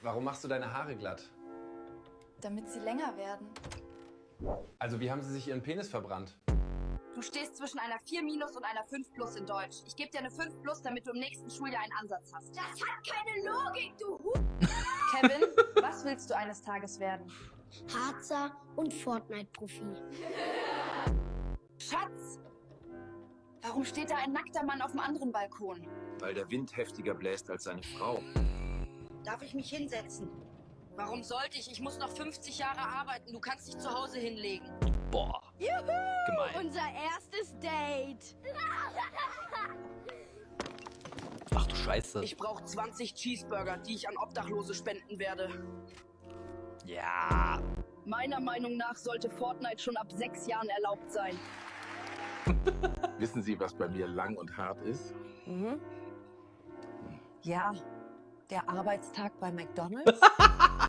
Warum machst du deine Haare glatt? Damit sie länger werden. Also wie haben sie sich ihren Penis verbrannt? Du stehst zwischen einer 4- und einer 5+ in Deutsch. Ich gebe dir eine 5+, damit du im nächsten Schuljahr einen Ansatz hast. Das hat keine Logik, du Kevin, was willst du eines Tages werden? Harzer und Fortnite-Profi. Schatz! Warum steht da ein nackter Mann auf dem anderen Balkon? Weil der Wind heftiger bläst als seine Frau. Darf ich mich hinsetzen? Warum sollte ich? Ich muss noch 50 Jahre arbeiten. Du kannst dich zu Hause hinlegen. Boah. Gemein. Unser erstes Date. Ach du Scheiße. Ich brauche 20 Cheeseburger, die ich an Obdachlose spenden werde. Ja. Meiner Meinung nach sollte Fortnite schon ab 6 Jahren erlaubt sein. Wissen Sie, was bei mir lang und hart ist? Ja, der Arbeitstag bei McDonald's.